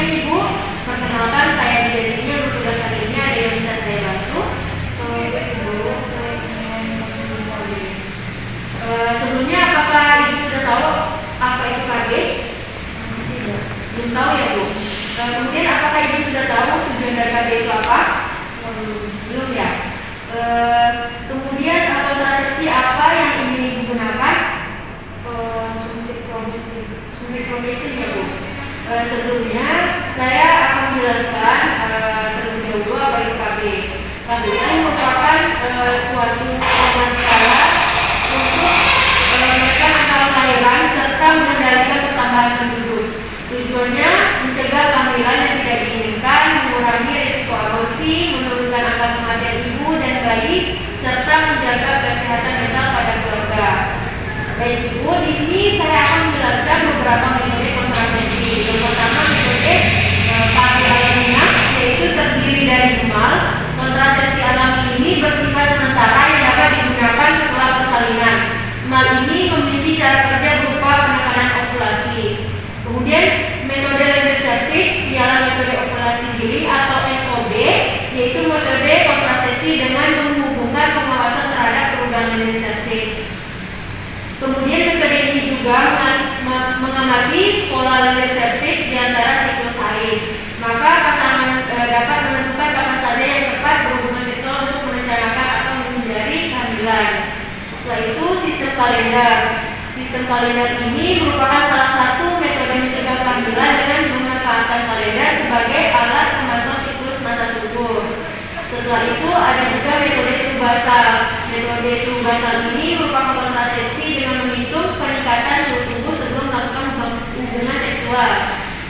Ibu, perkenalkan saya Bidaninya. Bertugas hari ini ada yang bisa saya bantu. Sebelumnya apakah Ibu sudah tahu apa itu KB? Belum tahu ya Bu. Kemudian apakah Ibu sudah tahu tujuan dari KB itu apa? Belum ya. Kemudian kontrasepsi apa yang ingin Ibu gunakan? Suntik progester ya Bu. Sebelumnya saya akan menjelaskan terlebih dahulu apa itu KB. KB itu merupakan suatu program skala untuk menekan angka kelahiran serta mengendalikan pertambahan penduduk. Tujuannya mencegah kehamilan yang tidak diinginkan, mengurangi risiko aborsi, menurunkan angka kematian ibu dan bayi, serta menjaga kesehatan mental pada keluarga. Baik Ibu, di sini saya akan menjelaskan beberapa metode kontrasepsi. Yang pertama metode KB alamiah, yaitu terdiri dari mal. Kontrasepsi alami ini bersifat sementara yang dapat digunakan setelah persalinan. Mal ini memiliki cara kerja berupa penekanan ovulasi. Kemudian metode Ledersertich ialah metode ovulasi dini atau FOD, yaitu metode kontrasepsi dengan menghubungkan pengawasan terhadap perubahan Ledersertich. Kemudian metode ini juga mengamati pola Ledersertich di antara siklus haid. Maka pasangan dapat menentukan kapan saja yang tepat berhubungan seksual untuk merencanakan atau menghindari kehamilan. Setelah itu sistem kalender. Sistem kalender ini merupakan salah satu metode mencegah kehamilan dengan memanfaatkan kalender sebagai alat pemantau siklus masa subur. Setelah itu ada juga metode suhu basal. Metode suhu basal ini merupakan kontrasepsi dengan menghitung peningkatan suhu tubuh sebelum melakukan hubungan seksual.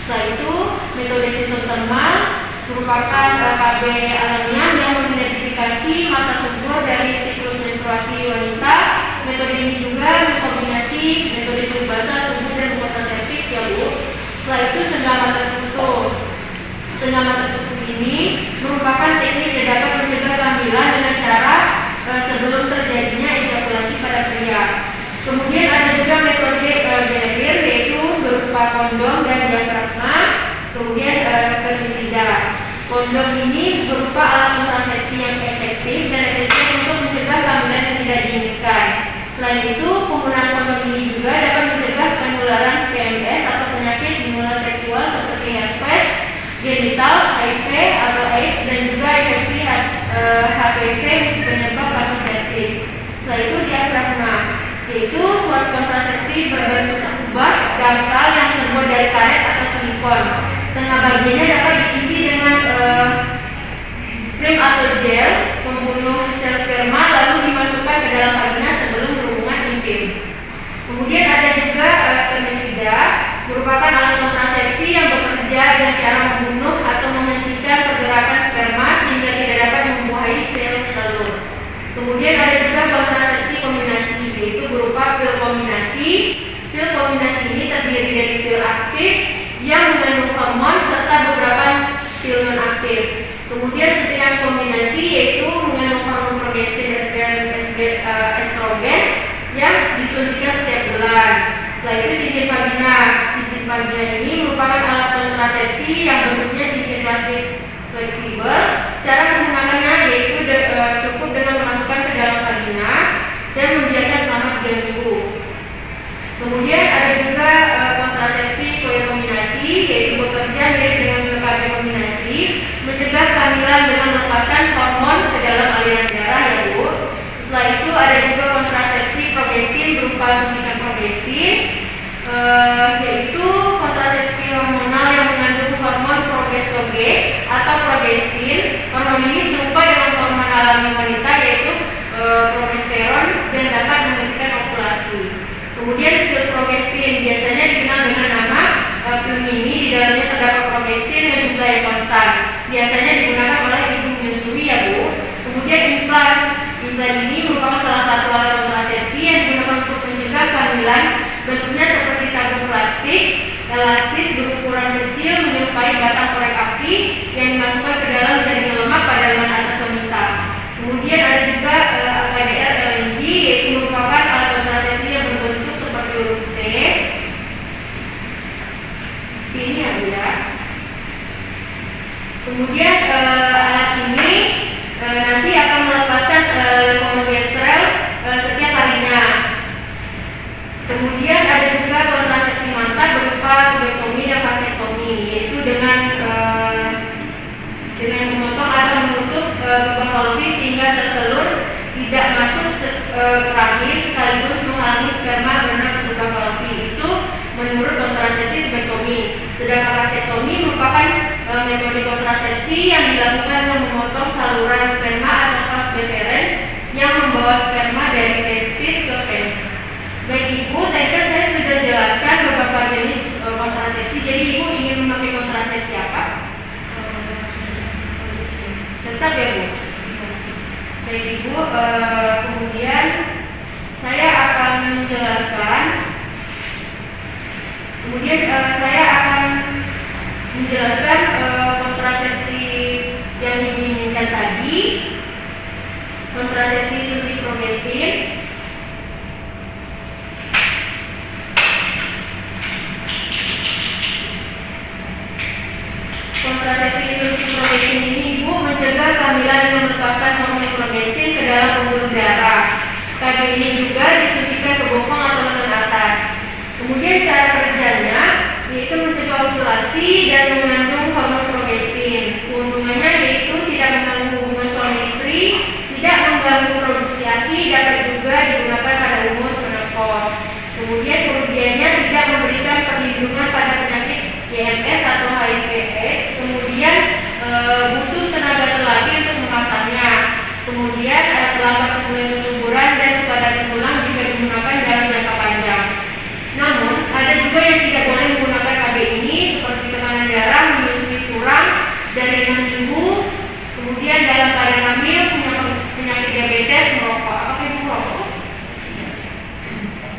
Setelah itu metode sistem termal merupakan KB alamiah yang mengidentifikasi masa subur dari siklus menstruasi wanita. Metode ini juga mengkombinasi metode suhu basal, tubuh dan kontrasepsi ya Bu. Setelah itu senggama tertutup. Senggama tertutup ini merupakan teknik yang dapat mencegah kehamilan dengan cara sebelum terjadinya ejakulasi pada pria. Kemudian ada juga metode Belir, yaitu berupa kondom dan diafragma. Kemudian spermisida. Kondom ini berupa alat kontrasepsi yang efektif dan efisien untuk mencegah kehamilan yang tidak diinginkan. Selain itu, penggunaan kondom ini juga dapat mencegah penularan PMS atau penyakit menular seksual seperti herpes genital, HIV atau AIDS, dan juga infeksi HPV penyebab hepatitis. Setelah itu diafragma, yaitu suatu kontrasepsi berbentuk kubah dangkal yang terbuat dari karet atau silikon. Setengah bagiannya dapat diisi dengan krim atau gel pembunuh sel sperma lalu dimasukkan ke dalam vagina sebelum berhubungan intim. Kemudian ada juga spermisida, merupakan alat kontrasepsi yang bekerja dengan cara membunuh atau menghentikan pergerakan sperma sehingga tidak dapat membuahi sel telur. Kemudian ada juga kontrasepsi kombinasi, yaitu berupa pil kombinasi. Pil kombinasi ini terdiri dari pil aktif yang mengandung hormon serta beberapa pil non aktif. Kemudian suntikan kombinasi yaitu mengandung hormon progestin dan estrogen yang disuntikan setiap bulan. Setelah itu cincin vagina. Cincin vagina ini merupakan alat kontrasepsi yang bentuknya cincin plastik fleksibel. Cara penggunaannya yaitu cukup dengan memasukkan ke dalam vagina dan membiarkan selama 3 minggu. Kemudian ada juga kontrasepsi kombinasi, yaitu bekerja mirip dengan KB kombinasi, mencegah kehamilan dengan melepaskan hormon ke dalam aliran darah ya Bu. Setelah itu ada juga kontrasepsi progestin berupa suntikan progestin, yaitu kontrasepsi hormonal yang mengandung hormon progestogen atau progestin. Hormon ini serupa dengan hormon alami wanita yaitu progesteron dan dapat menghentikan ovulasi. Kemudian pil progestin biasanya dikenal dengan nama pil mini. Di dalamnya terdapat progestin dengan jumlah yang konstan. Biasanya digunakan oleh ibu menyusui ya Bu. Kemudian implan. Implan ini merupakan salah satu alat kontrasepsi yang digunakan untuk mencegah kehamilan. Bentuknya seperti tabung plastik, elastis berukuran kecil menyerupai batang korek api yang dimasukkan ke dalam jaringan lemak pada lengan atas wanita. Kemudian ada juga AKDR LNG, yaitu merupakan alat kontrasepsi yang berbentuk seperti huruf T. Ini ya Bu ya. Kemudian alat ini nanti akan melepaskan levonorgestrel setiap harinya. Kemudian ada juga kontrasepsi mantap berupa tubektomi dan vasektomi, yaitu dengan memotong atau menutup lubang fallopi sehingga sel telur tidak masuk ke rahim sekaligus menghalangi sperma berenang ke lubang fallopi. Itu menurut kontrasepsi tubektomi. Sedangkan vasektomi merupakan metode kontrasepsi yang dilakukan untuk memotong saluran sperma atau vas deferens yang membawa sperma dari testis ke penis. Baik Ibu, tadi kan saya sudah jelaskan beberapa jenis kontrasepsi. Jadi Ibu ingin memakai kontrasepsi apa? Tetap ya Bu. Baik Ibu, kemudian saya akan menjelaskan. Kontrasepsi yang diinginkan tadi, kontrasepsi suntik progestin, kontrasepsi suntik progestin ini Ibu mencegah kehamilan dengan melepaskan hormon progestin ke dalam pembuluh darah. KB ini juga disuntikkan ke bokong atau lengan atas. Kemudian cara kerjanya yaitu mencegah ovulasi dan mengandung hormon progestin. Keuntungannya yaitu tidak mengganggu hubungan suami istri, tidak mengganggu produksi ASI, dapat juga digunakan pada umur menopause. Kemudian kerugiannya tidak memberikan perlindungan pada penyakit IMS atau HIV/AIDS. Kemudian butuh tenaga terlatih untuk memasangnya. Kemudian terlambat pemulihan kesuburan dan kepadatan tulang juga digunakan dalam jangka panjang. Namun ada juga yang tidak boleh menggunakan KB ini seperti tekanan darah, menyusui kurang dari 6 minggu, kemudian dalam keadaan hamil, penyakit diabetes, merokok. Apakah Ibu merokok?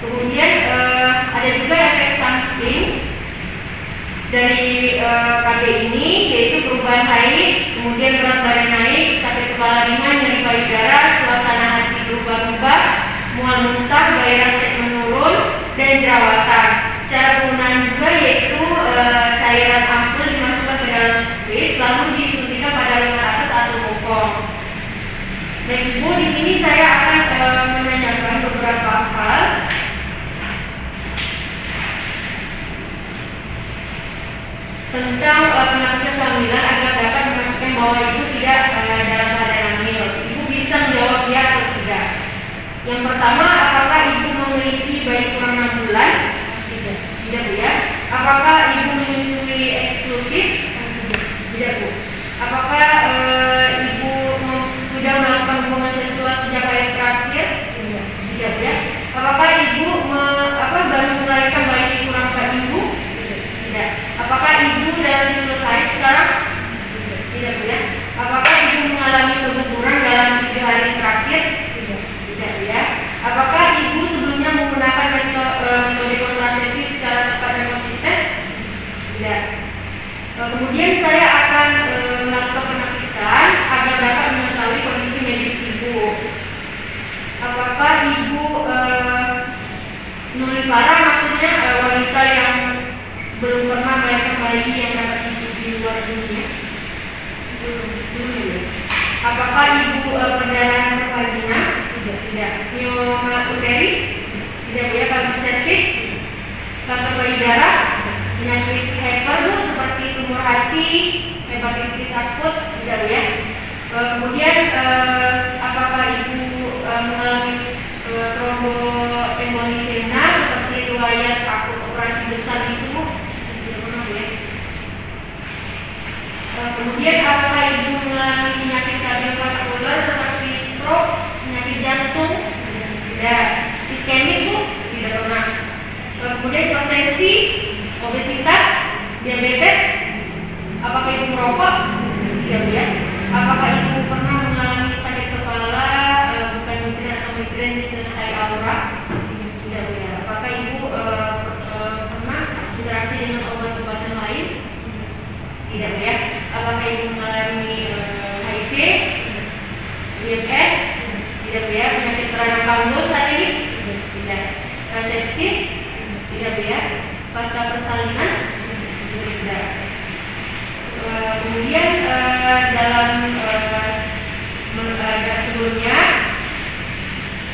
Kemudian ada juga efek samping dari KB ini, yaitu perubahan haid, kemudian berat badan naik, sakit kepala ringan, nyeri payudara, suasana hati berubah-ubah, mual muntah, gairah seks menurun, dan jerawatan. Cara penggunaan juga yaitu cairan ampul dimasukkan ke dalam sprit lalu disuntikkan pada lengan atas atau bokong. Baik Ibu, di sini saya akan menanyakan beberapa hal. Tentang penapisan kehamilan agar dapat memastikan bahwa Ibu tidak dalam keadaan hamil. Ibu bisa menjawab ya atau tidak. Yang pertama, apakah Ibu memiliki bayi kurang 6 bulan? Tidak Bu ya. Apakah Ibu menyusui eksklusif? Tidak Bu. Apakah Ibu sudah melakukan hubungan seksual sejak haid terakhir? Tidak Bu ya. Apakah Ibu baru melahirkan bayi kurang 4 minggu? Tidak. Apakah Ibu dalam siklus haid sekarang? Tidak Bu ya. Apakah Ibu mengalami keguguran dalam 7 hari terakhir? Tidak ya. Apakah Ibu sebelumnya menggunakan metode kontrasepsi secara tepat dan konsisten? Tidak. Kemudian saya akan melakukan penapisan agar dapat mengetahui kondisi medis Ibu. Apakah Ibu nulipara, maksudnya wanita yang belum pernah melahirkan bayi yang dapat hidup di luar dunia? Belum ya. Apakah Ibu perdarahan vagina? Tidak. Myoma uteri? Tidak ya. Kanker serviks? Kanker payudara? Penyakit hyper Bu seperti tumor hati, hepatitis akut? Tidak ya. Kemudian apakah Ibu mengalami tromboemboli vena seperti riwayat akut operasi besar itu? Tidak pernah ya. Kemudian apakah Ibu mengalami penyakit kardiovaskular seperti stroke, penyakit jantung? Tidak. Iskemik Bu? Tidak pernah. Kemudian hipertensi, obesitas, diabetes? Apakah Ibu merokok? Tidak Bu ya. Apakah Ibu pernah mengalami sakit kepala, bukan migren atau migren disertai aura? Tidak Bu ya. Apakah Ibu pernah interaksi dengan obat-obatan lain? Tidak Bu ya. Apakah Ibu mengalami HIV, IMS? Tidak Bu ya. Penyakit peradan kandung saat ini? Tidak. Sepsis? Tidak Bu ya. Pasca persalinan? Tidak. Kemudian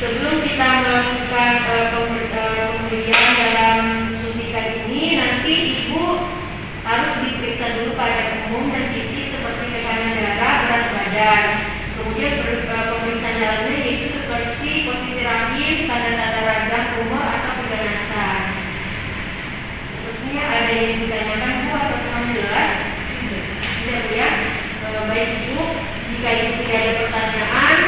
sebelum kita melakukan pemberian dalam suntikan ini, nanti ibu harus diperiksa dulu pada umum dan fisik seperti tekanan darah, berat badan. Kemudian pemeriksaan dalamnya yaitu seperti posisi rahim, tanda-tanda radang, tumor atau keganasan. Sepertinya ada yang ditanyakan Bu atau kurang jelas? Tidak ya? Baik Ibu, jika Ibu tidak ada pertanyaan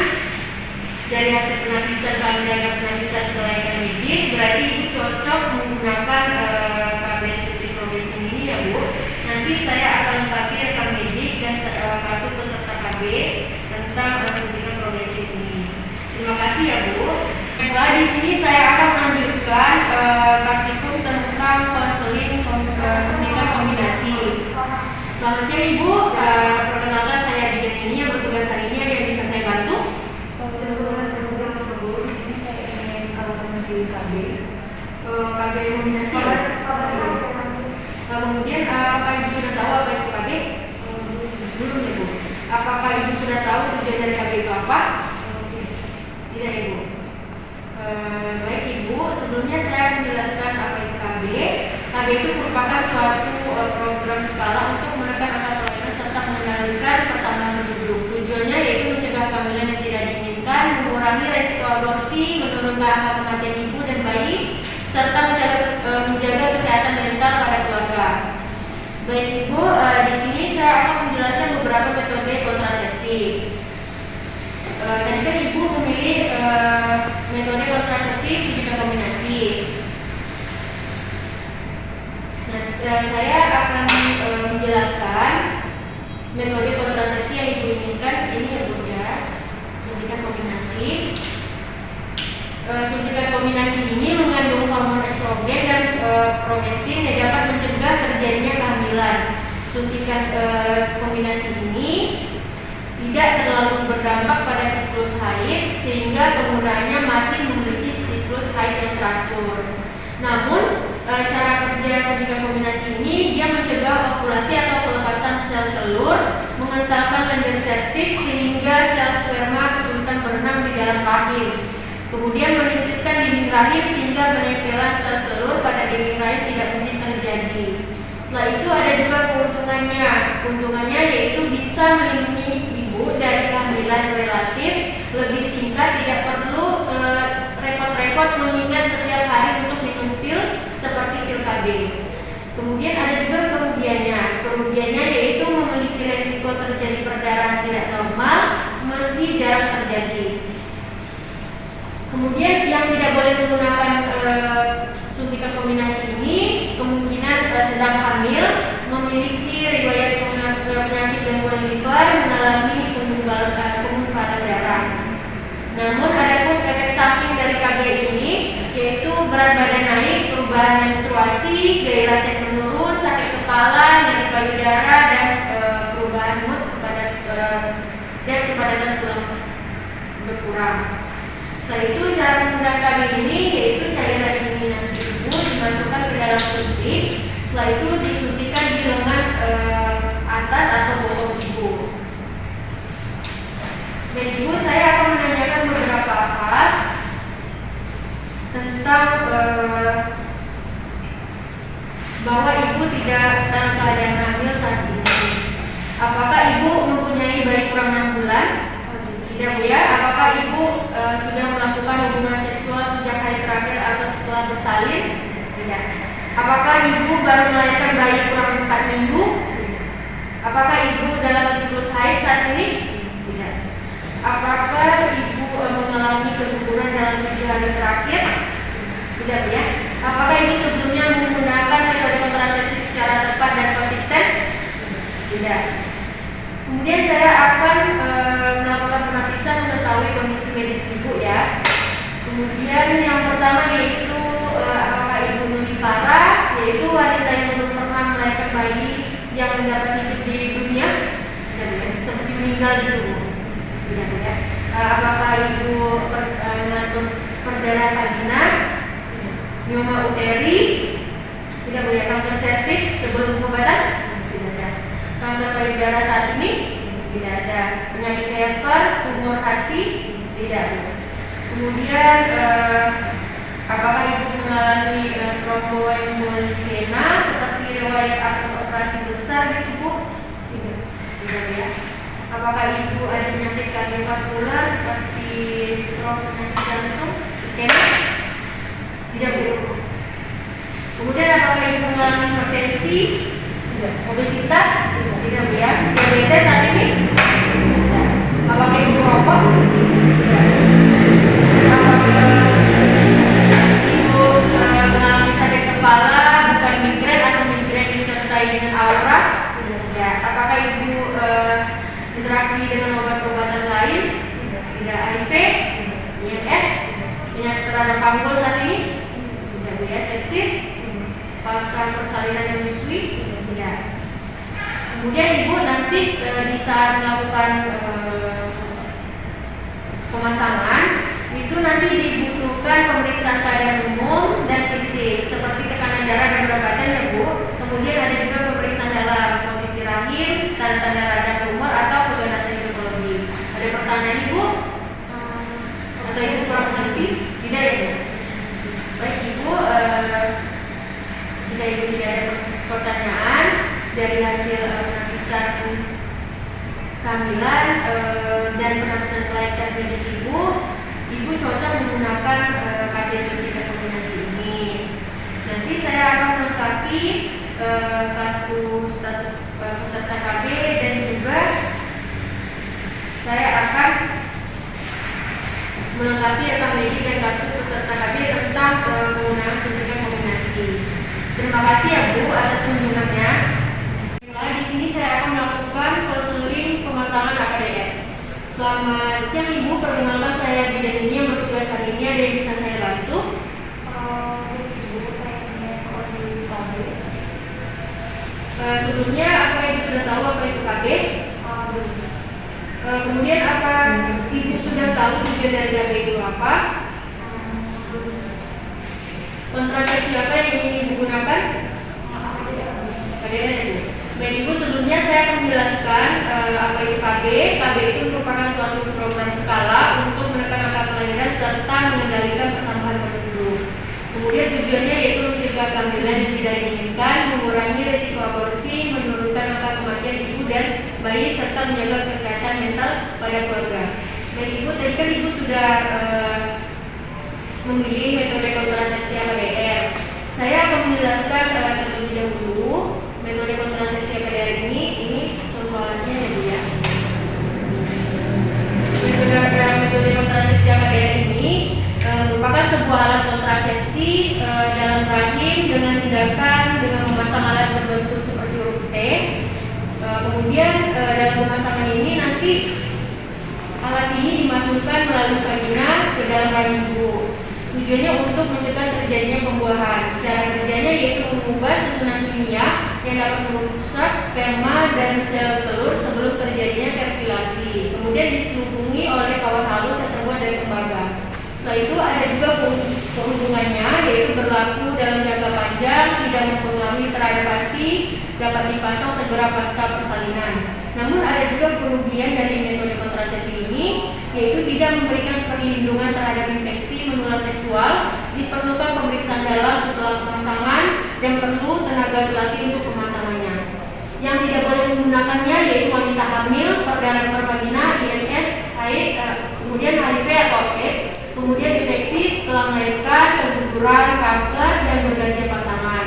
dari hasil penapisan kami dan penapisan kelayakan medis, berarti Ibu cocok menggunakan KB suntik progresif ini ya Bu. Nanti saya akan pakai rekam medik dan kartu peserta KB tentang suntikan progresif ini. Terima kasih ya Bu. Nah, di sini saya akan melanjutkan praktikum tentang konseling suntikan kombinasi. Selamat siang Ibu. Perkenalkan saya Dian ini yang bertugas hari ini. Ada yang bisa saya bantu? KB kombinasi. Kemudian apakah Ibu sudah tahu apa itu KB? Belum ya Bu. Apakah Ibu sudah tahu tujuan dari KB itu apa? Tidak Ibu. Baik Ibu, sebelumnya saya menjelaskan apa itu KB. KB itu merupakan suatu program skala untuk menekan angka kelahiran serta mengendalikan pertambahan penduduk. Tujuannya yaitu mencegah kehamilan yang tidak diinginkan, mengurangi resiko aborsi, menurunkan angka kematian ibu dan bayi, serta menjaga kesehatan mental pada keluarga. Baik Ibu, di sini saya akan menjelaskan beberapa metode kontrasepsi. Tadi kan Ibu memilih metode kontrasepsi suntikan kombinasi. Nah, saya akan menjelaskan metode kontrasepsi yang Ibu inginkan. Ini ya Bu ya, suntikan kombinasi. Suntikan kombinasi ini mengandung hormon estrogen dan progestin yang dapat mencegah terjadinya kehamilan. Suntikan kombinasi ini tidak terlalu berdampak pada siklus haid sehingga penggunaannya masih memiliki siklus haid yang teratur. Namun cara kerja suntikan kombinasi ini dia mencegah ovulasi atau pelepasan sel telur, mengentalkan lender cervix sehingga sel sperma kesulitan berenang di dalam rahim. Kemudian menipiskan dinding rahim sehingga penempelan sel telur pada dinding rahim tidak mungkin terjadi. Setelah itu ada juga keuntungannya. Keuntungannya yaitu bisa melindungi ibu dari kehamilan relatif lebih singkat, tidak perlu repot-repot mengingat setiap hari untuk minum pil seperti pil KB. Kemudian ada juga kerugiannya. Kerugiannya yaitu memiliki resiko terjadi perdarahan tidak normal meski jarang terjadi. Kemudian yang tidak boleh menggunakan suntikan kombinasi ini kemungkinan sedang hamil, memiliki riwayat penyakit gangguan liver, mengalami penggumpalan darah. Namun ada pun efek samping dari KB ini yaitu berat badan naik, perubahan menstruasi, gairah seks menurun, sakit kepala, nyeri payudara dan perubahan mood dan kepadatan tulang berkurang. Setelah itu cara menggunakan KB ini yaitu cairan eliminasi ibu dimasukkan ke dalam suntik. Setelah itu disuntikan di lengan atas atau bokong ibu. Dan Ibu, saya akan menanyakan beberapa hal tentang bahwa Ibu tidak dalam keadaan hamil saat ini. Apakah Ibu mempunyai bayi kurang 6 bulan? Tidak Bu ya. Apakah Ibu sudah melakukan hubungan seksual sejak hari terakhir atau setelah bersalin? Tidak. Apakah Ibu baru melahirkan bayi kurang 4 minggu? Apakah Ibu dalam siklus haid saat ini? Tidak. Apakah Ibu mengalami keguguran dalam 7 hari terakhir? Tidak ya. Apakah Ibu sebelumnya menggunakan metode kontrasepsi secara tepat dan konsisten? Tidak. Kemudian saya akan melakukan penapisan mengetahui kondisi medis Ibu ya. Kemudian yang pertama yaitu apakah Ibu nulipara, yaitu wanita yang belum pernah melahirkan bayi yang mendapat hidup di dunia, seperti meninggal dulu. Tidak ya. Apakah Ibu mengandung perdarahan vagina, mioma uteri, tidak boleh kanker serviks sebelum pengobatan? Tidak ya. kanker payudara saat ini? Tidak ada. Penyakit lever, tumor hati? Tidak. Kemudian apakah ibu mengalami tromboembolisme seperti riwayat akut operasi besar di tubuh? Tidak. Tidak ya. Apakah ibu ada penyakit kardiovaskular seperti stroke, penyakit jantung, iskemik? Tidak bu. Kemudian apakah ibu mengalami hipertensi? Tidak. Obesitas? Tidak bu ya. Diabetes saat ini? Tidak. Apakah ibu merokok? Tidak. Apakah ibu mengalami sakit kepala, bukan migrain atau migrain disertai dengan aura? Tidak. Apakah ibu interaksi dengan obat-obatan lain? Tidak. HIV, IMS, penyakit terhadap panggul saat ini? Tidak bu ya. Sepsis, pasca persalinan yang menyusui? Tidak. Kemudian ibu nanti di saat melakukan pemasangan itu nanti dibutuhkan pemeriksaan keadaan umum dan fisik seperti tekanan darah dan berat badan ya bu. Kemudian ada juga pemeriksaan dalam posisi rahim, tanda-tanda radang tumor atau keganasan ginekologi. Ada pertanyaan ibu? Atau ibu kurang mengerti? Tidak ya bu? Baik ibu, jika ibu tidak ada pertanyaan dari hasil penapisan kehamilan dan penapisan kelahiran medis ibu cocok menggunakan KB suntik rekomendasi ini. Nanti saya akan melengkapi kartu status peserta KB dan juga saya akan melengkapi rekam medik dan kartu peserta KB tentang penggunaan suntik rekomendasi. Terima kasih ya Bu atas kunjungannya. Di sini saya akan melakukan konseling pemasangan AKDR. Selamat siang Ibu, perkenalkan saya bidan ini yang bertugas hari ini, ada yang bisa saya bantu? Sebelumnya apakah Ibu sudah tahu apa itu KB? Kemudian apa Ibu sudah tahu tujuan dari KB itu apa? Kontrasepsi apa yang ingin Ibu gunakan? KDR Ibu. Baik Ibu, sebelumnya saya akan menjelaskan apa itu KB. KB itu merupakan suatu program skala untuk menekan angka kelahiran serta mengendalikan pertambahan penduduk. Kemudian tujuannya yaitu mencegah kehamilan yang tidak diinginkan, mengurangi risiko aborsi, menurunkan angka kematian ibu dan bayi serta menjaga kesehatan mental pada keluarga. Baik Ibu, tadi kan Ibu sudah memilih metode kontrasepsi AKDR. Saya akan menjelaskan terlebih dahulu metode kontrasepsi AKDR ini contoh alatnya ya Bu ya. Metode kontrasepsi AKDR ini merupakan sebuah alat kontrasepsi dalam rahim dengan tindakan dengan memasang alat berbentuk seperti huruf T. Kemudian dalam pemasangan ini nanti alat ini dimasukkan melalui vagina ke dalam rahim ibu. Tujuannya untuk mencegah terjadinya pembuahan. Cara kerjanya yaitu mengubah susunan kimia yang dapat merusak sperma dan sel telur sebelum terjadinya perfilasi. Kemudian diselubungi oleh kawat halus yang terbuat dari tembaga. Setelah itu ada juga keuntungannya yaitu berlaku dalam jangka panjang, tidak mempengaruhi terhadap ASI, dapat dipasang segera pasca persalinan. Namun ada juga kerugian dari metode kontrasepsi ini, yaitu tidak memberikan perlindungan terhadap infeksi menular seksual, diperlukan pemeriksaan dalam setelah pemasangan dan perlu tenaga terlatih untuk pemasangannya. Yang tidak boleh menggunakannya yaitu wanita hamil, perdana pervagina, IMS, kemudian HIV atau AIDS, kemudian infeksi setelah melahirkan, keguguran, kanker, dan bergantian pasangan.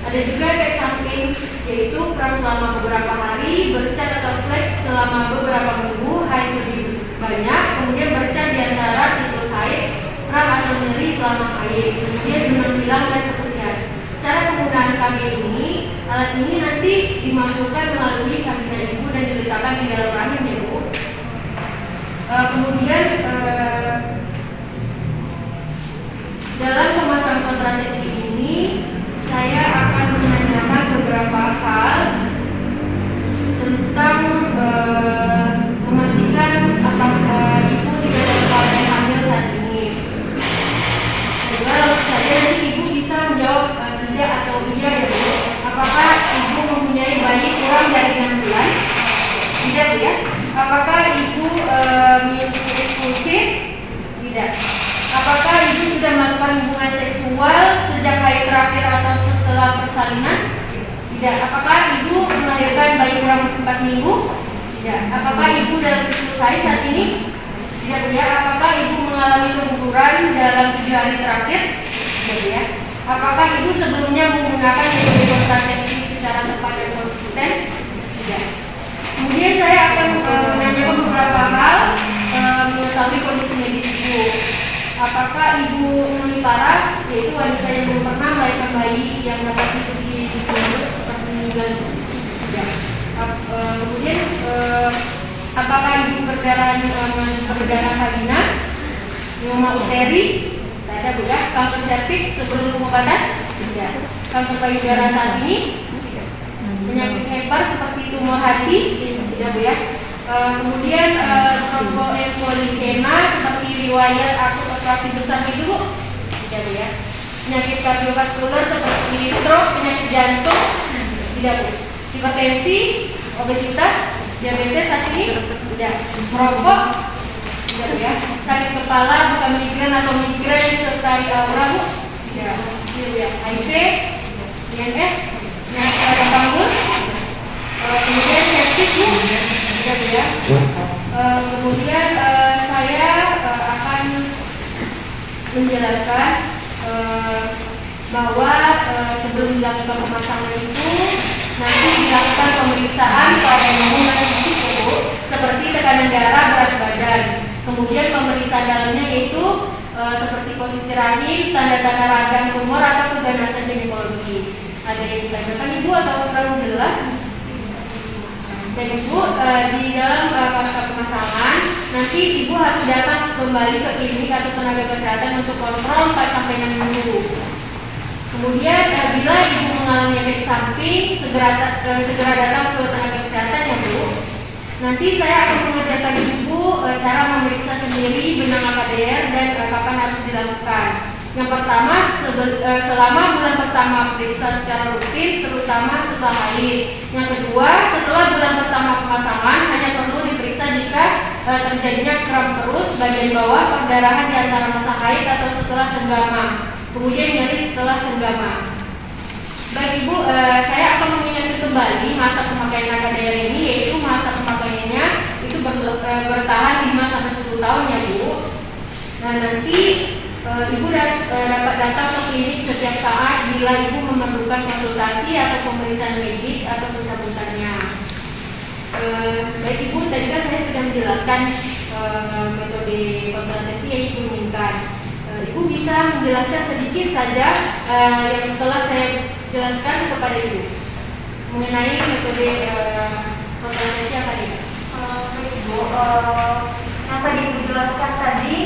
Ada juga efek samping yaitu kram selama beberapa hari, bercat atau flek selama beberapa minggu, haid lebih banyak, kemudian bercat di antara siklus haid, kram atau nyeri selama haid, kemudian benang hilang dan keputihan. Cara penggunaan KB ini, alat ini nanti dimasukkan melalui vagina ibu dan diletakkan di dalam rahim ya Bu. Kemudian dalam pemasangan kontrasepsi ini saya akan menanyakan beberapa hal tentang memastikan apakah ibu tidak dalam keadaan hamil saat ini. Juga langsung saja nanti ibu bisa menjawab tidak atau iya ya Bu. Apakah ibu mempunyai bayi kurang dari 6 bulan? Tidak. Apakah ibu melahirkan bayi kurang 4 minggu? Tidak. Apakah ibu dalam siklus haid saat ini? Tidak ya. Apakah ibu mengalami keguguran dalam 7 hari terakhir? Tidak ya. Apakah ibu sebelumnya menggunakan metode kontrasepsi secara tepat dan konsisten? Tidak. Kemudian saya akan menanyakan beberapa hal mengetahui kondisi medis ibu. Apakah ibu menipara, yaitu wanita yang belum pernah melahirkan bayi yang dapat diikuti seperti meninggal? Tidak. Kemudian apakah ibu berdarah vagina, myoma uteri? Tidak ada bu ya. Kanker serviks sebelum pengobatan? Tidak. Kanker payudara saat ini? Penyakit hepar seperti tumor hati? Tidak bu ya. Kemudian tromboembolikema seperti riwayat akut operasi besar itu bu? Tidak bu ya. Penyakit kardiovaskular seperti stroke, penyakit jantung? Tidak bu. Hipertensi, obesitas, diabetes saat ini? Tidak. Merokok? Tidak bu ya. Sakit kepala, bukan migran atau migrain sertai aura bu? Tidak. Tidak bu ya. HIV, IMS, penyakit pada panggul? Kemudian sepsis bu? Tidak bu ya. Kemudian saya akan menjelaskan bahwa sebelum dilakukan pemasangan itu nanti dilakukan pemeriksaan pada hormon fisik ibu seperti tekanan darah, berat badan. Kemudian pemeriksaan dalamnya yaitu seperti posisi rahim, tanda-tanda radang tumor atau keganasan ginekologi. Ada yang ditanyakan ibu atau terlalu jelas? Dan ibu di dalam pasca pemasangan nanti ibu harus datang kembali ke klinik atau tenaga kesehatan untuk kontrol 4-6 minggu. Kemudian bila ibu mengalami efek samping segera datang ke tenaga kesehatan ya bu. Nanti saya akan mengajarkan ibu cara memeriksa sendiri benang AKDR dan kapan harus dilakukan. Yang pertama selama bulan pertama periksa secara rutin terutama setelah haid. Yang kedua setelah bulan pertama pemasangan hanya perlu diperiksa jika terjadinya kram perut bagian bawah, perdarahan di antara masa haid atau setelah senggama. Kemudian nyeri setelah senggama. Baik ibu, saya akan mengingatkan kembali masa pemakaian AKDR ini yaitu masa pemakaiannya itu bertahan 5-10 tahun ya bu. Nah nanti ibu dapat datang ke klinik setiap saat bila ibu memerlukan konsultasi atau pemeriksaan medik atau pencabutannya. Baik ibu, tadi kan saya sudah menjelaskan metode kontrasepsi yang ibu inginkan. Ibu bisa menjelaskan sedikit saja yang telah saya jelaskan kepada ibu mengenai metode kontrasepsi apa ini? Ibu, yang tadi ibu jelaskan tadi,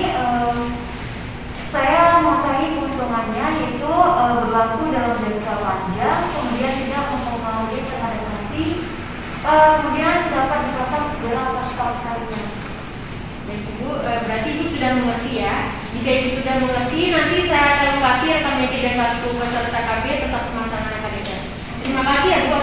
saya mengetahui keuntungannya yaitu berlaku dalam jangka panjang, kemudian tidak mempengaruhi terhadap kemudian dapat dipasang segera pasca persalinan. Dan ibu, berarti ibu sudah mengerti ya. Jika ibu sudah mengerti, nanti saya akan lengkapi rekam medik dan kartu peserta KB tetap pemasangan AKDR. Terima kasih ya bu.